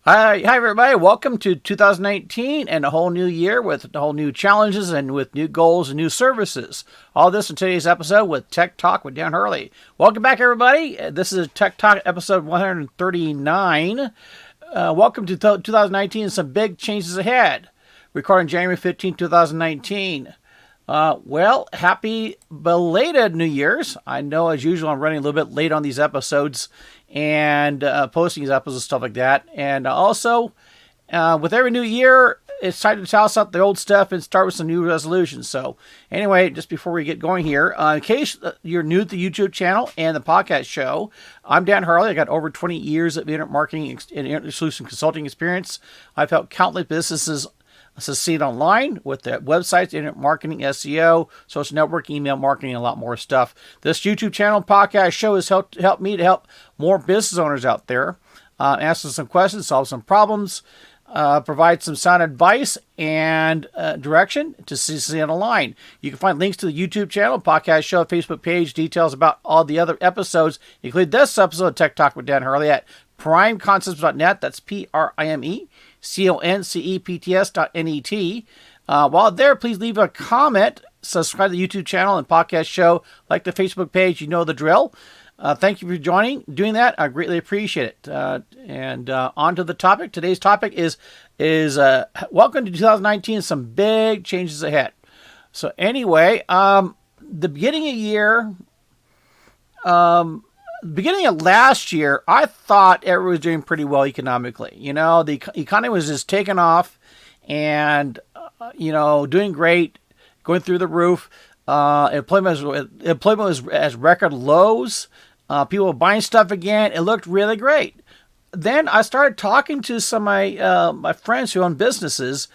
Hi everybody. Welcome to 2019 and a whole new year with a whole new challenges and with new goals and new services. All this in today's episode with Tech Talk with Dan Hurley. Welcome back, everybody. This is Tech Talk episode 139. Welcome to 2019 and some big changes ahead. Recording January 15, 2019. Happy belated New Year's. I know, as usual, I'm running a little bit late on these episodes and posting these episodes and stuff like that. And also, with every new year, it's time to toss out the old stuff and start with some new resolutions. So, anyway, just before we get going here, in case you're new to the YouTube channel and the podcast show, I'm Dan Harley. I got over 20 years of internet marketing and internet solution consulting experience. I've helped countless businesses succeed online with their websites, internet marketing, SEO, social networking, email marketing, and a lot more stuff. This YouTube channel podcast show has helped me to help more business owners out there, answer some questions, solve some problems, provide some sound advice and direction to see it online. You can find links to the YouTube channel, podcast show, Facebook page, details about all the other episodes, including this episode of Tech Talk with Dan Hurley at PrimeConcepts.net. That's PrimeConcepts.net. While there, please leave a comment, subscribe to the YouTube channel and podcast show, like the Facebook page. You know the drill. Thank you for doing that. I greatly appreciate it. And on to the topic. Today's topic is welcome to 2019. Some big changes ahead. So anyway, the beginning of year. Beginning of last year, I thought everyone was doing pretty well economically. You know, the economy was just taking off and, doing great, going through the roof. Employment was at record lows. People were buying stuff again. It looked really great. Then I started talking to some of my friends who own businesses,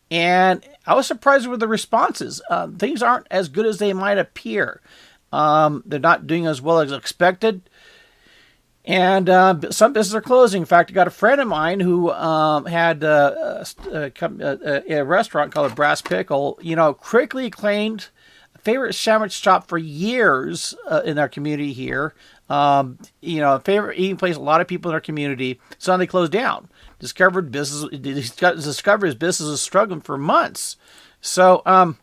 and I was surprised with the responses. Things aren't as good as they might appear. They're not doing as well as expected. And some businesses are closing. In fact, I got a friend of mine who had a restaurant called Brass Pickle, critically acclaimed favorite sandwich shop for years in our community here. Favorite eating place, a lot of people in our community. Suddenly closed down. Discovered his business was struggling for months. So,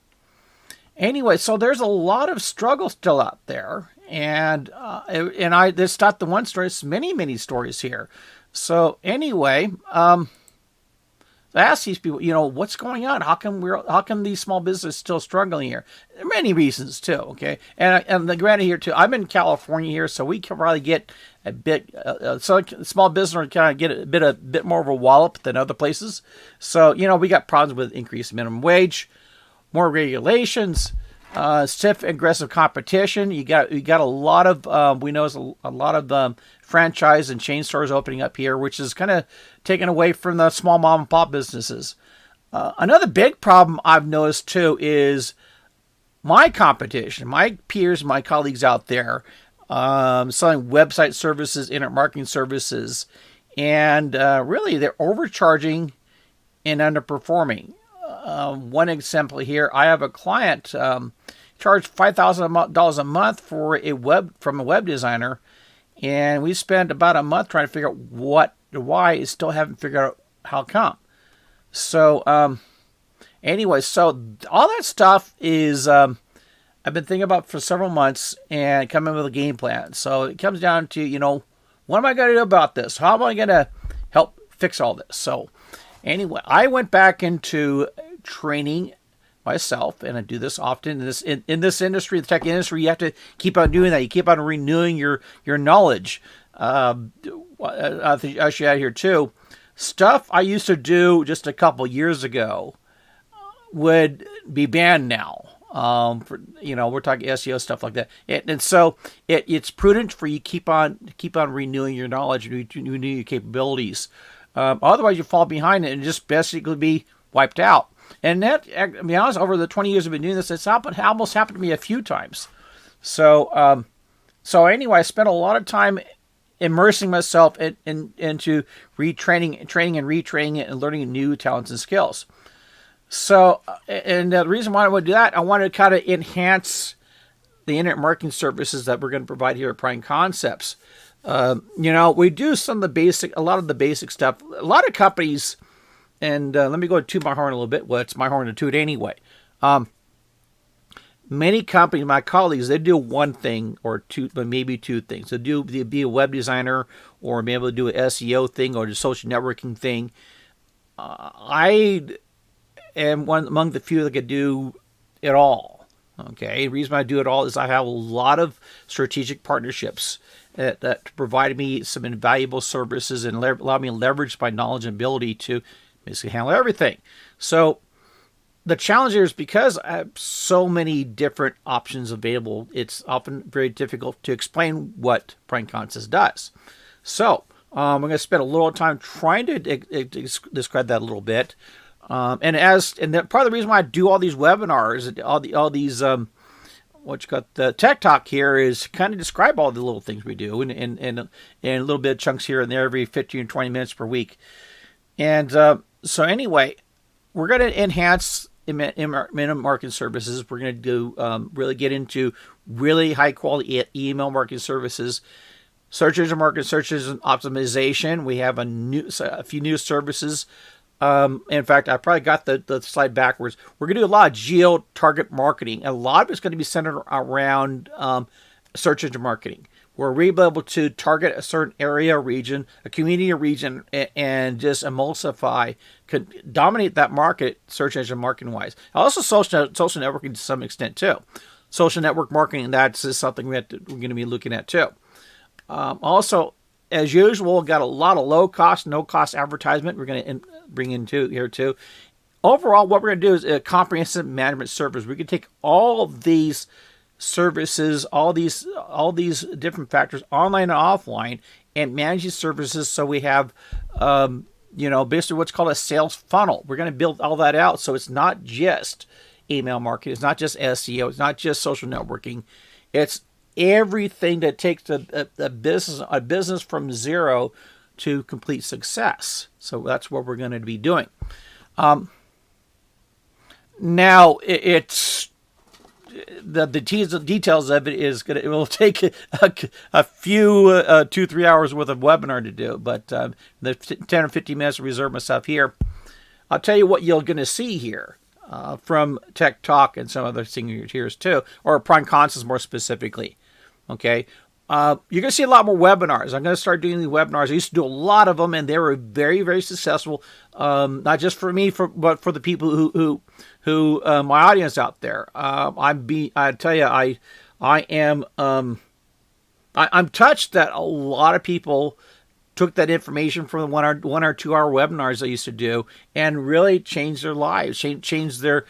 anyway, so there's a lot of struggle still out there. And that's not the one story. It's many stories here. So anyway, I asked these people, what's going on? How come these small businesses still struggling here? There are many reasons too. Okay, and granted here too. I'm in California here, so we can probably get a bit. So small business kind of get a bit more of a wallop than other places. So we got problems with increased minimum wage, more regulations. Stiff, aggressive competition. You got a lot of we know a lot of franchise and chain stores opening up here, which is kind of taken away from the small mom and pop businesses. Another big problem I've noticed too is my competition, my peers, my colleagues out there selling website services, internet marketing services, and really they're overcharging and underperforming. One example here, I have a client charged $5,000 a month from a web designer, and we spent about a month trying to figure out why. Still haven't figured out how come. So anyway, so all that stuff is I've been thinking about for several months and coming up with a game plan. So it comes down to what am I going to do about this? How am I going to help fix all this? So anyway, I went back into training myself, and I do this often in this industry, the tech industry. You have to keep on doing that. You keep on renewing your knowledge. I should add here too, stuff I used to do just a couple years ago would be banned now. We're talking SEO stuff like that, and so it's prudent for you keep on renewing your knowledge and renew your capabilities. Otherwise, you fall behind it and just basically be wiped out. And that, to be honest, over the 20 years I've been doing this, it's almost happened to me a few times. So, anyway, I spent a lot of time immersing myself into training and retraining it and learning new talents and skills. So, and the reason why I would do that, I want to kind of enhance the internet marketing services that we're going to provide here at PrimeConcepts. We do a lot of the basic stuff. A lot of companies, and let me go to my horn a little bit. Well, it's my horn to toot anyway. Many companies, my colleagues, they do one thing or two, but maybe two things. They be a web designer or be able to do an SEO thing or a social networking thing. I am one among the few that could do it all. Okay, the reason I do it all is I have a lot of strategic partnerships that provide me some invaluable services and allow me to leverage my knowledge and ability to basically handle everything. So the challenge here is because I have so many different options available, it's often very difficult to explain what PrimeConcepts does. So I'm going to spend a little time trying to describe that a little bit. Part of the reason why I do all these webinars, all these the Tech Talk here is kind of describe all the little things we do and a little bit of chunks here and there every 15 or 20 minutes per week. And so anyway, we're going to enhance minimum marketing services. We're going to do really get into really high quality email marketing services, search engine marketing, search engine optimization. We have a few new services. In fact, I probably got the slide backwards. We're going to do a lot of geo-target marketing. A lot of it's going to be centered around search engine marketing, where we're able to target a certain area, region, a community, or region, and just emulsify, dominate that market, search engine marketing wise. Also, social networking to some extent too. Social network marketing, that's just something we're going to be looking at too. Also, as usual, got a lot of low cost, no cost advertisement we're going to bring into here too. Overall, what we're going to do is a comprehensive management service. We can take all of these services, all these different factors, online and offline, and manage these services so we have, basically what's called a sales funnel. We're going to build all that out so it's not just email marketing, it's not just SEO, it's not just social networking, it's everything that takes a business from zero to complete success. So that's what we're going to be doing. Now it's the details of it will take a few 2-3 hours worth of webinar to do, but the 10 or 15 minutes I reserve myself here. I'll tell you what you're going to see here. From Tech Talk and some other things here too, or PrimeConcepts more specifically. Okay, you're going to see a lot more webinars. I'm going to start doing these webinars. I used to do a lot of them, and they were very, very successful. Not just for me, but for the people who my audience out there. I tell you, I'm touched that a lot of people took that information from the 1 or 2 hour webinars I used to do and really changed their lives, changed their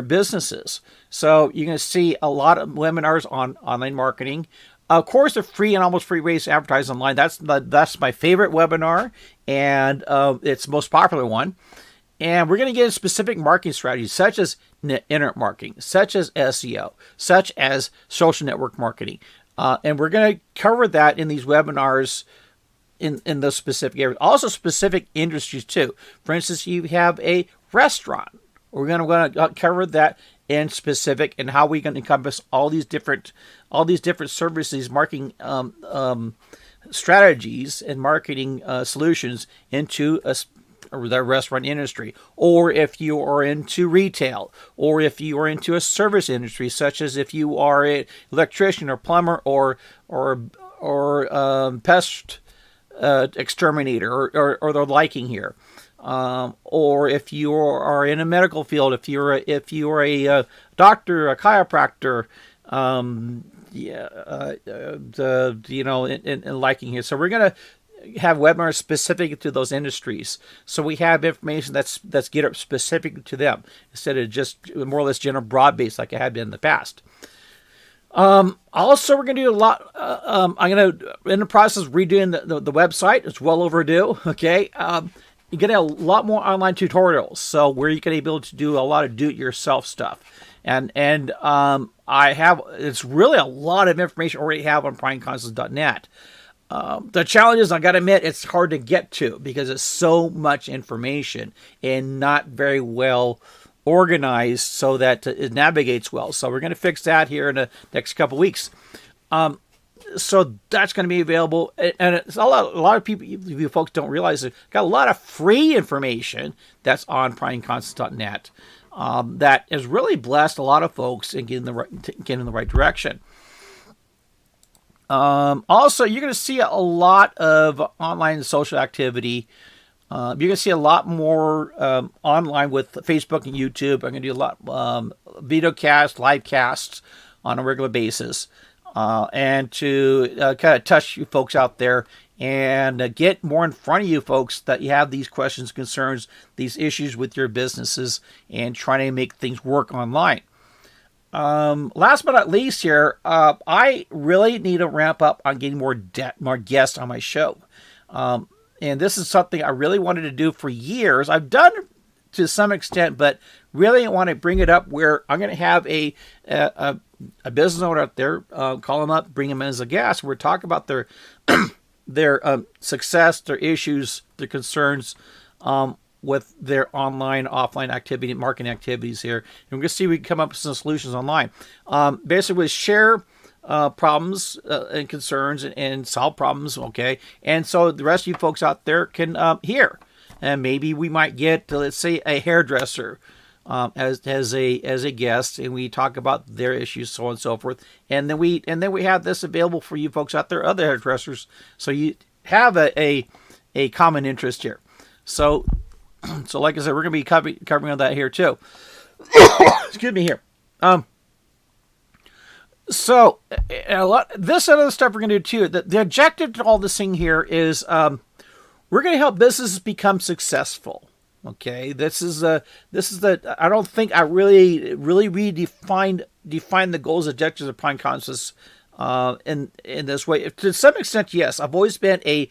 businesses. So you're going to see a lot of webinars on online marketing. Of course, the free and almost free ways to advertise online. That's my favorite webinar, and it's the most popular one. And we're going to get into specific marketing strategies, such as internet marketing, such as SEO, such as social network marketing. And we're going to cover that in these webinars in those specific areas. Also specific industries too. For instance, you have a restaurant. We're going to cover that in specific and how we can encompass all these different services, marketing strategies and marketing solutions into the restaurant industry. Or if you are into retail, or if you are into a service industry, such as if you are an electrician or plumber or pest exterminator or the liking here, or if you are in a medical field, if you're a doctor, a chiropractor, in liking here. So we're gonna have webinars specific to those industries, so we have information that's get up specific to them instead of just more or less general broad based like I had been in the past. Also, we're going to do a lot. I'm going to, in the process of redoing the website. It's well overdue. Okay. You're getting a lot more online tutorials. So where you can be able to do a lot of do-it-yourself stuff. And I have, it's really a lot of information I already have on PrimeConcepts.net. The challenge is, I got to admit, it's hard to get to because it's so much information and not very well organized so that it navigates well. So we're going to fix that here in the next couple weeks. So that's going to be available, and it's a lot of people, you folks don't realize it. Got a lot of free information that's on PrimeConcepts.net that has really blessed a lot of folks in getting in the right direction. Also, you're going to see a lot of online social activity. You're going to see a lot more online with Facebook and YouTube. I'm going to do a lot video casts, live casts on a regular basis. And to kind of touch you folks out there and get more in front of you folks that you have these questions, concerns, these issues with your businesses and trying to make things work online. Last but not least here, I really need to ramp up on getting more guests on my show. And this is something I really wanted to do for years. I've done it to some extent, but really I want to bring it up where I'm going to have a business owner out there, call them up, bring them in as a guest. We're talking about their success, their issues, their concerns with their online, offline activity, marketing activities here. And we're going to see if we can come up with some solutions online. Basically, share problems and concerns and solve problems, okay? And so the rest of you folks out there can hear. And maybe we might get, let's say, a hairdresser as a guest, and we talk about their issues, so on and so forth. And then we have this available for you folks out there, other hairdressers, so you have a common interest here. So like I said, we're going to be covering on that here too. Excuse me here. So this other stuff we're going to do too. The objective to all this thing here is we're going to help businesses become successful. Okay, this is the I don't think I really defined the goals, objectives of PrimeConcepts in this way. To some extent, yes. I've always been I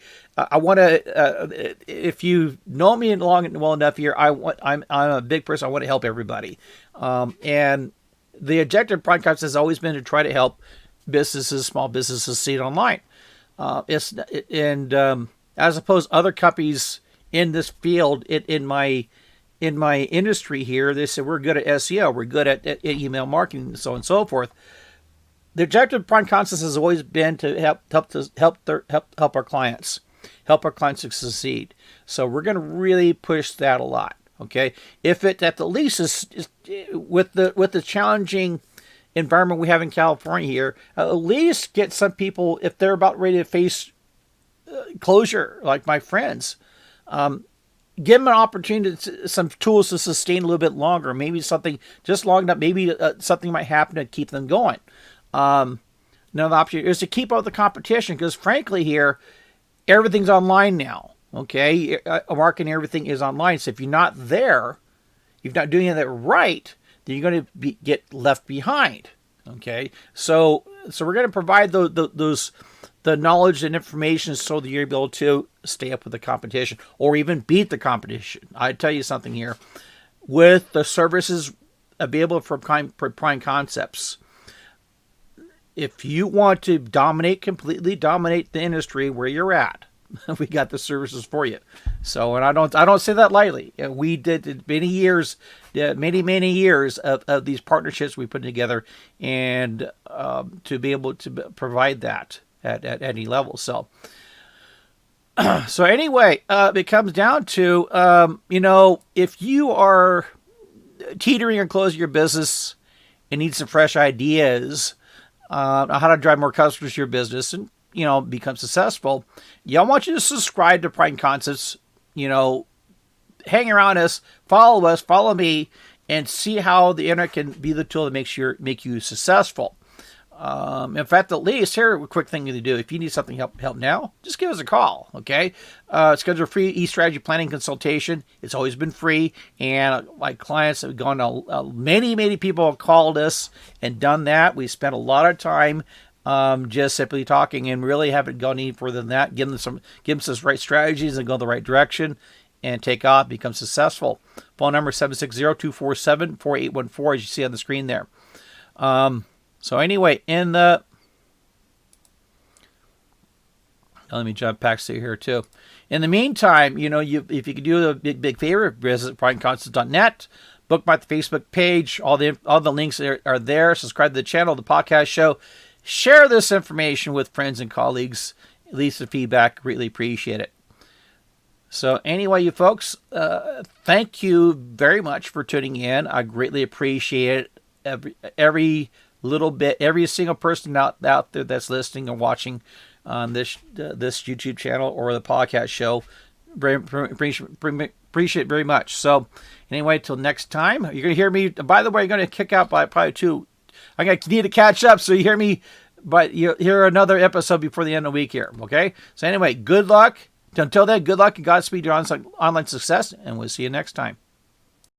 want to. If you know me well enough here, I'm a big person. I want to help everybody, and the objective of PrimeConcepts has always been to try to help businesses, small businesses, succeed online. As opposed to other companies in this field, in my industry here, they say we're good at SEO, we're good at email marketing, and so on and so forth. The objective of PrimeConcepts has always been to help our clients to succeed. So we're going to really push that a lot. Okay, if it at the least is with the challenging environment we have in California here, at least get some people, if they're about ready to face closure, like my friends. Give them an opportunity, some tools to sustain a little bit longer. Maybe something just long enough. Maybe something might happen to keep them going. Another option is to keep up with the competition because, frankly, here everything's online now. Okay, marketing, everything is online. So if you're not there, if you're not doing it right, then you're going to get left behind. Okay, so we're going to provide the knowledge and information so that you're able to stay up with the competition or even beat the competition. I tell you something here. With the services available for PrimeConcepts, if you want to completely dominate the industry where you're at, we got the services for you. So, and I don't say that lightly. We did many years of these partnerships we put together, and to be able to provide that at any level. So anyway, it comes down to if you are teetering or closing your business and need some fresh ideas on how to drive more customers to your business and become successful, I want you to subscribe to PrimeConcepts. Hang around us, follow me, and see how the internet can be the tool that make you successful. In fact, at least here, a quick thing to do. If you need something help now, just give us a call. Okay, schedule a free e-strategy planning consultation. It's always been free, and my clients have gone to many people have called us and done that. We spent a lot of time just simply talking, and really haven't gone any further than that. Give them some right strategies and go the right direction and take off, become successful. Phone number 760-247-4814, as you see on the screen there. So anyway, let me jump back to here too. In the meantime, if you could do a big favor, visit PrimeConcepts.net, bookmark the Facebook page. All the links are there. Subscribe to the channel, the podcast show. Share this information with friends and colleagues. Leave some feedback. Greatly appreciate it. So anyway, you folks, thank you very much for tuning in. I greatly appreciate it. Every little bit, every single person out there that's listening and watching on this YouTube channel or the podcast show. Appreciate it very much. So anyway, till next time, you're going to hear me. By the way, you're going to kick out by probably 2. I'm going to need to catch up, so you hear me, but you hear another episode before the end of the week here, okay? So anyway, good luck. Until then, good luck and Godspeed your online success, and we'll see you next time.